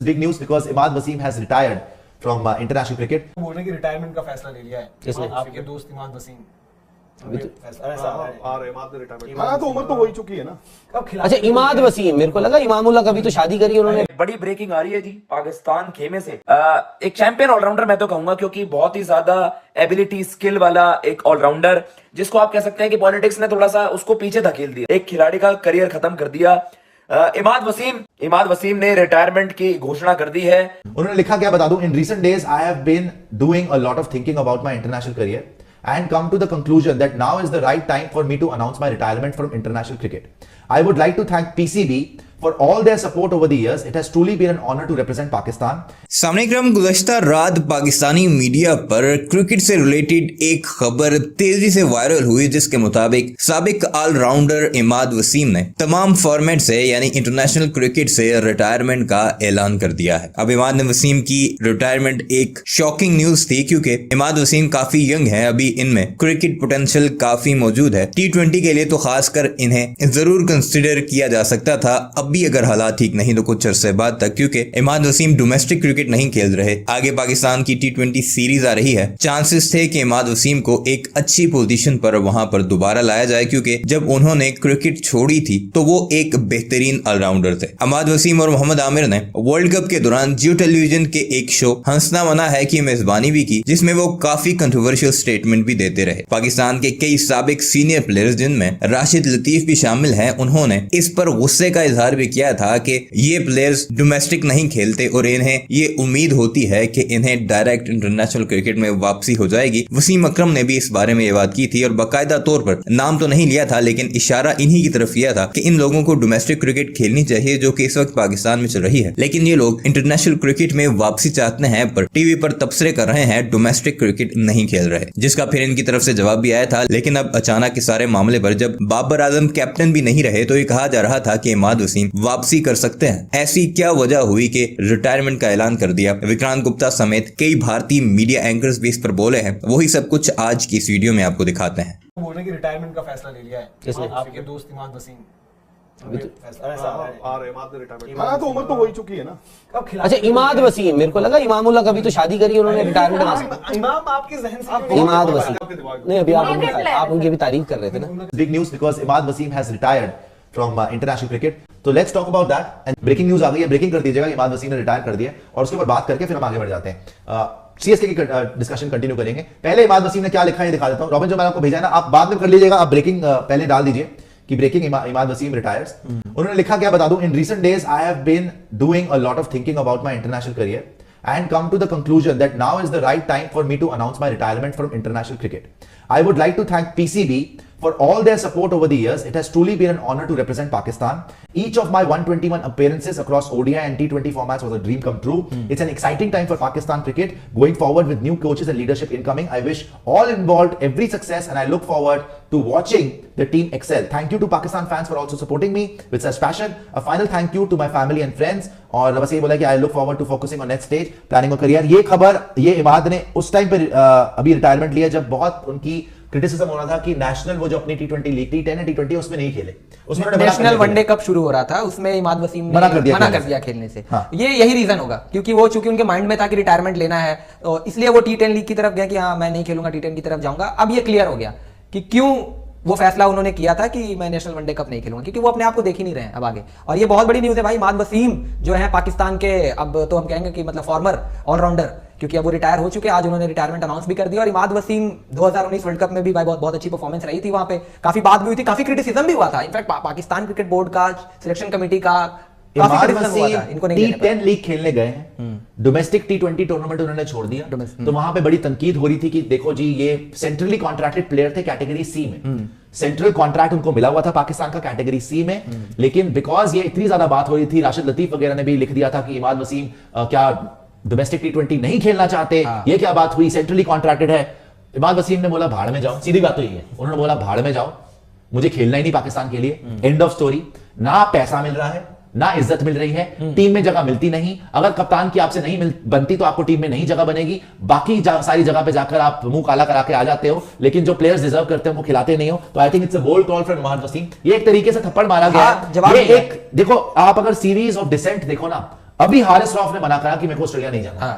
Big news because Imad Wasim has retired from international cricket. बोल रहे हैं कि रिटायरमेंट का फैसला ले लिया है किसने? आपके दोस्त इमाद वसीम। हाँ तो उम्र तो हो ही चुकी है ना। अच्छा इमाद वसीम, मेरे को लगा इमामुल्लाह कभी तो शादी करी उन्होंने। बड़ी ब्रेकिंग आ रही है जी पाकिस्तान खेमे से। एक चैंपियन ऑलराउंडर मैं तो कहूंगा, क्योंकि बहुत ही ज्यादा एबिलिटी स्किल वाला एक ऑलराउंडर, जिसको आप कह सकते हैं कि पॉलिटिक्स ने थोड़ा सा उसको पीछे धकेल दिया, एक खिलाड़ी का करियर खत्म कर दिया। इमाद वसीम ने रिटायरमेंट की घोषणा कर दी है। उन्होंने लिखा क्या बता दूं, इन recent days I have been doing a lot of thinking about my international career and come to the conclusion that now is the right time for me to announce my retirement from international cricket. I would like to thank PCB for all their support over the years. It has truly been an honor to represent Pakistan. सामने क्रम गुज़श्ता रात Pakistani media पर cricket से related एक खबर तेजी से viral हुई, जिसके मुताबिक साबिक ऑलराउंडर इमाद वसीम ने तमाम फॉर्मेट से यानी इंटरनेशनल क्रिकेट से रिटायरमेंट का ऐलान कर दिया है। अब इमाद वसीम की रिटायरमेंट एक शॉकिंग न्यूज थी, क्योंकि इमाद वसीम काफी यंग है, अभी इनमें क्रिकेट पोटेंशियल काफी मौजूद है। T20 के लिए तो खासकर इन्हें जरूर कंसिडर किया जा सकता था, अब भी अगर हालात ठीक नहीं तो कुछ अरसे बाद तक, क्योंकि इमाद वसीम डोमेस्टिक क्रिकेट नहीं खेल रहे। आगे पाकिस्तान की T20 सीरीज आ रही है, चांसेस थे कि इमाद वसीम को एक अच्छी पोजीशन पर वहां पर दोबारा लाया जाए, क्योंकि जब उन्होंने क्रिकेट छोड़ी थी तो वो एक बेहतरीन ऑलराउंडर थे। इमाद वसीम और मोहम्मद आमिर ने वर्ल्ड कप के दौरान जियो टेलीविजन के एक शो हंसना मना है की मेजबानी भी की, जिसमें वो काफी कंट्रोवर्शियल स्टेटमेंट भी देते रहे। पाकिस्तान के कई साबिक सीनियर प्लेयर्स जिनमें राशिद लतीफ भी शामिल हैं, उन्होंने इस पर गुस्से का इजहार भी किया था कि ये प्लेयर्स डोमेस्टिक नहीं खेलते और इन्हें ये उम्मीद होती है कि इन्हें डायरेक्ट इंटरनेशनल क्रिकेट में वापसी हो जाएगी। वसीम अकरम ने भी इस बारे में ये बात की थी और बाकायदा तौर पर नाम तो नहीं लिया था, लेकिन इशारा इन्हीं की तरफ किया था कि इन लोगों को डोमेस्टिक क्रिकेट खेलनी चाहिए, जो कि इस वक्त पाकिस्तान में चल रही है। लेकिन ये लोग इंटरनेशनल क्रिकेट में वापसी चाहते हैं, पर टीवी पर तबसरे कर रहे हैं, डोमेस्टिक क्रिकेट नहीं खेल रहे, जिसका फिर इनकी तरफ से जवाब भी आया था। लेकिन अब अचानक इस सारे मामले पर जब बाबर आजम कैप्टन भी नहीं रहे, तो ये कहा जा रहा था कि इमाद वसीम वापसी कर सकते हैं। ऐसी क्या वजह हुई कि रिटायरमेंट का ऐलान कर दिया? विक्रांत गुप्ता समेत कई भारतीय मीडिया एंकर्स भी इस पर बोले हैं। वही सब कुछ आज की इस वीडियो में आपको दिखाते हैं। बोल रहे हैं कि रिटायरमेंट का फैसला ले लिया है किसने? आपके दोस्त इमाद वसीम। हाँ तो उम्र तो हो ही चुकी है ना। अच्छा इमाद वसीम, मेरे को लगा इमामुल्लाह कभी तो शादी करी उन्होंने, रिटायरमेंट। इमाम आपके जहन से इमाद वसीम नहीं, अभी आप उनकी भी तारीफ कर रहे थे ना। Big news because Imad Wasim has retired from international cricket. तो let's talk about that. And breaking news आ गई है, ब्रेकिंग कर दीजिएगा, इमाद वसीम ने रिटायर कर दिया और उसके ऊपर बात करके फिर हम आगे बढ़ जाते हैं। सीएसके की डिस्कशन कंटिन्यू करेंगे। पहले इमाद वसीम ने क्या लिखा है दिखा देता हूं। रॉबिन जो मैंने आपको भेजा है ना, आप बाद में कर लीजिएगा, आप ब्रेकिंग पहले डाल दीजिए कि ब्रेकिंग इमाद वसीम रिटायर्स। उन्होंने लिखा क्या बता दूं, इन recent days I have been doing a lot of thinking about my international career and come to the conclusion that now is the right time for me to announce my retirement from international cricket. I would like to thank PCB for all their support over the years. It has truly been an honor to represent Pakistan. Each of my 121 appearances across ODI and T20 formats was a dream come true. It's an exciting time for Pakistan cricket going forward with new coaches and leadership incoming. I wish all involved every success and I look forward to watching the team excel. Thank you to Pakistan fans for also supporting me with such passion. A final thank you to my family and friends. और बस ये बोला कि I look forward to focusing on next stage, planning a career. ये खबर ये इमाद ने उस टाइम पे अभी रिटायरमेंट लिया जब बहुत उनकी क्रिटिसिज्म हो रहा था कि नेशनल वो जो अपनी T20 लीग T10 है T20 उसमें नहीं खेले, उसमें नेशनल वनडे कप शुरू हो रहा था, उसमें इमाद वसीम ने मना कर दिया खेलने से। हाँ। ये यही रीजन होगा, क्योंकि वो चूंकि उनके माइंड में था कि रिटायरमेंट लेना है, तो इसलिए वो T10 लीग की तरफ गया कि हाँ मैं नहीं खेलूंगा, T10 की तरफ जाऊंगा। अब ये क्लियर हो गया कि क्यों वो फैसला उन्होंने किया था कि मैं नेशनल वनडे कप नहीं खेलूंगा, क्योंकि वो अपने आप को देख ही नहीं रहे हैं अब आगे। और ये बहुत बड़ी न्यूज़ है भाई। इमाद वसीम जो है पाकिस्तान के, अब तो हम कहेंगे कि मतलब फॉर्मर ऑलराउंडर, क्योंकि अब वो रिटायर हो चुके हैं। आज उन्होंने रिटायरमेंट अनाउंस भी कर दिया। और इमाद वसीम 2019 वर्ल्ड कप में भी भाई बहुत अच्छी परफॉर्मेंस रही थी, वहां पे काफी बात भी हुई थी, काफी क्रिटिसिज्म भी हुआ था। इनफैक्ट पाकिस्तान क्रिकेट बोर्ड का, सिलेक्शन कमेटी का T10 लीग खेलने गए हैं, डोमेस्टिक T20 टूर्नामेंट उन्होंने छोड़ दिया, तो वहां पे बड़ी तनकीद हो रही थी कि देखो जी ये सेंट्रली कॉन्ट्रैक्टेड प्लेयर थे कैटेगरी सी में, सेंट्रल कॉन्ट्रैक्ट उनको मिला हुआ था पाकिस्तान का कैटेगरी सी में, लेकिन बिकॉज ये इतनी ज्यादा बात हो रही थी, राशिद लतीफ वगैरह ने भी लिख दिया था कि इमाद वसीम क्या डोमेस्टिक T20 नहीं खेलना चाहते, ये क्या बात हुई, सेंट्रली कॉन्ट्रैक्टेड है। इमाद वसीम ने बोला भाड़ में जाओ, सीधी बात तो ये है, उन्होंने बोला भाड़ में जाओ, मुझे खेलना ही नहीं पाकिस्तान के लिए, एंड ऑफ स्टोरी। ना पैसा मिल रहा है, ना इज्जत मिल रही है, टीम में जगह मिलती नहीं, अगर कप्तान की आपसे नहीं बनती तो आपको टीम में नहीं जगह बनेगी, बाकी सारी जगह पे जाकर आप मुंह काला करा के आ जाते हो, लेकिन जो प्लेयर्स डिजर्व करते हैं वो खिलाते नहीं हो। तो I think it's a bold call from Imad Wasim. ये एक तरीके से थप्पड़ मारा गया है। ये एक देखो, आप अगर सीरीज ऑफ डिसेंट देखो ना, अभी हारिस रऊफ ने मना करा कि मेरे को ऑस्ट्रेलिया नहीं जाना। हाँ।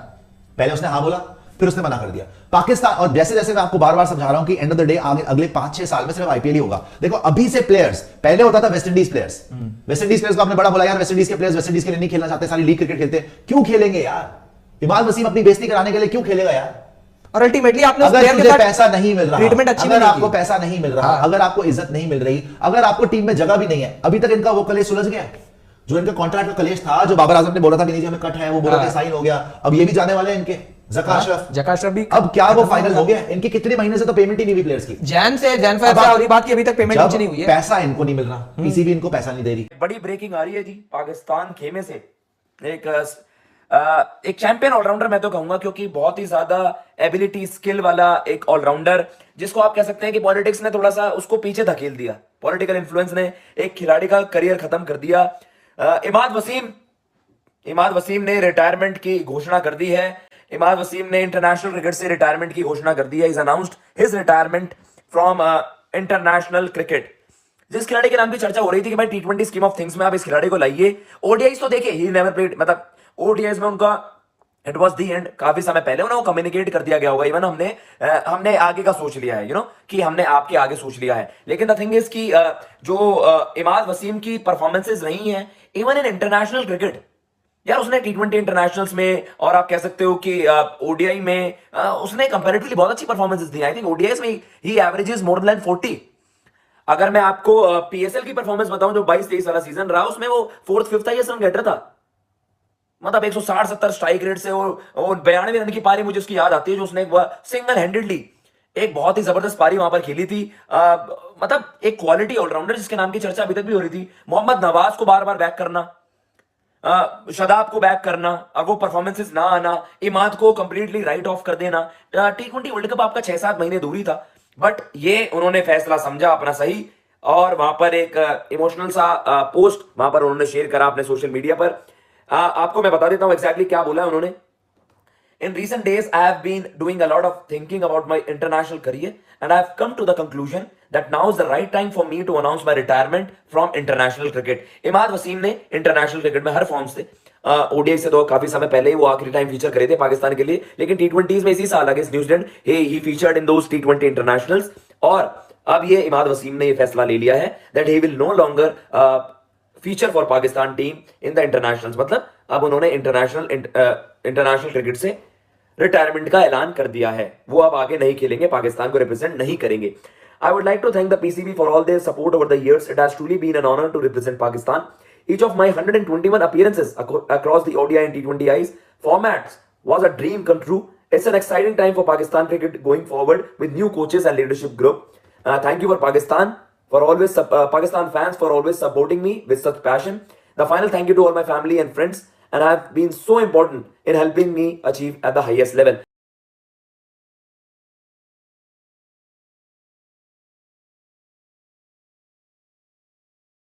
पहले उसने हाँ बोला, फिर उसने मना कर दिया। पाकिस्तान, और जैसे जैसे मैं आपको बार बार समझा रहा हूं कि एंड ऑफ द डे आगे अगले 5-6 साल में सिर्फ आईपीएल ही होगा। देखो अभी से प्लेयर्स, पहले होता था West Indies players, West Indies players को आपने बड़ा बोला यार वेस्ट इंडीज के प्लेयर्स वेस्ट इंडीज के लिए नहीं खेलना चाहते, सारी लीग क्रिकेट खेलते, क्यों खेलेंगे यार? इमाद वसीम अपनी बेइज्जती कराने के लिए क्यों खेलेगा यार? और अल्टीमेटली आपने उस अगर प्लेयर के तुझे साथ पैसा नहीं मिल रहा, ट्रीटमेंट अच्छी अगर नहीं आपको की। पैसा नहीं मिल रहा, हाँ। अगर आपको इज्जत नहीं मिल रही, अगर आपको टीम में जगह भी नहीं है, अभी तक इनका वो कलेश सुलझ गया है जो इनका कॉन्ट्रैक्ट का कलेश था, जो बाबर आजम ने बोला था कि नहीं हमें कट है, वो बोला हाँ। था साइन हो गया, अब ये भी जाने वाले हैं इनके जका अशरफ। जका अशरफ भी अब क्या वो फाइनल हो गया? इनके कितने महीने से तो पेमेंट ही नहीं हुई प्लेयर्स की। जैन 5 से हो रही बात की, अभी तक पेमेंट जब नीचे नहीं हुई है। पैसा इनको नहीं मिल रहा, पीसीबी इनको पैसा नहीं दे रही। बड़ी ब्रेकिंग आ रही है जी पाकिस्तान खेमे से। एक चैंपियन ऑलराउंडर मैं तो कहूंगा, क्योंकि बहुत ही ज्यादा एबिलिटी स्किल वाला एक ऑलराउंडर, जिसको आप कह सकते हैं कि पॉलिटिक्स ने थोड़ा सा उसको पीछे धकेल दिया। पॉलिटिकल इन्फ्लुएंस ने एक खिलाड़ी का करियर खत्म कर दिया। इमाद वसीम ने रिटायरमेंट की घोषणा कर दी है। इमाद वसीम ने इंटरनेशनल क्रिकेट से रिटायरमेंट की घोषणा कर दी है। Is announced his retirement from international cricket. जिस खिलाड़ी के नाम की चर्चा हो रही थी कि भाई टी20 स्कीम ऑफ थिंग्स में आप इस खिलाड़ी को लाइए, ओडीआईज तो देखिए ही नेवर प्लेड, मतलब ओडीआईज में उनका इट वाज द एंड। काफी समय पहले उन्हें वो कम्युनिकेट कर दिया गया होगा, इवन हमने आगे का सोच लिया है, कि हमने आपके आगे सोच लिया है। लेकिन द थिंग इज कि जो इमाद वसीम की परफॉर्मेंसेज रही हैं इवन इन इंटरनेशनल क्रिकेट, यार उसने टी20 इंटरनेशनल्स में और आप कह सकते हो कि ओडीआई में उसने कंपैरेटिवली बहुत अच्छी performances the. I think ODIs में ही एवरेजेस मोर देन 40। अगर मैं आपको पीएसएल की परफॉर्मेंस बताऊं जो 22-23 वाला सीजन रहा, उसमें वो 4th-5th आईएएस रन गेटर था। मतलब 160-70 स्ट्राइक रेट से और 92 रन की पारी मुझे उसकी याद आती है, जो उसने सिंगल हैंडेडली एक बहुत ही जबरदस्त पारी वहां पर खेली थी। मतलब एक क्वालिटी ऑलराउंडर जिसके नाम की चर्चा अभी तक भी हो रही थी। मोहम्मद नवाज को बार बार बैक करना, शदाब को बैक करना, अब वो परफॉर्मेंसेस ना आना, इमाद को कंप्लीटली राइट ऑफ कर देना। टी20 वर्ल्ड कप आपका 6-7 महीने दूरी था, बट ये उन्होंने फैसला समझा अपना सही, और वहां पर एक इमोशनल सा पोस्ट वहां पर उन्होंने शेयर करा अपने सोशल मीडिया पर। आपको मैं बता देता हूं एग्जैक्टली क्या बोला है उन्होंने। In recent days, I have been doing a lot of thinking about my international career, and I have come to the conclusion that now is the right time for me to announce my retirement from international cricket. Imad Wasim ने international cricket में हर form से, ODI से तो काफी समय पहले ही वो आखिरी टाइम फीचर करे थे पाकिस्तान के लिए, लेकिन टी20 में इसी साल against New Zealand he featured in those T20 internationals. और अब ये इमाद वसीम ने ये फैसला ले लिया है that he will no longer feature for Pakistan team in the internationals. मतलब अब उन्होंने इंटरनेशनल क्रिकेट से रिटायरमेंट का ऐलान कर दिया है। वो अब आगे नहीं खेलेंगे, पाकिस्तान को रिप्रेजेंट नहीं करेंगे। I would like to thank the PCB for all their support over the years. It has truly been an honor to represent Pakistan. Each of my 121 appearances across the ODI and T20Is formats was a dream come true. It's an exciting time for Pakistan cricket going forward with new coaches and leadership group. Thank you for Pakistan, for always Pakistan fans for always supporting me with such passion. The final thank you to all my family and friends, and have been so important in helping me achieve at the highest level.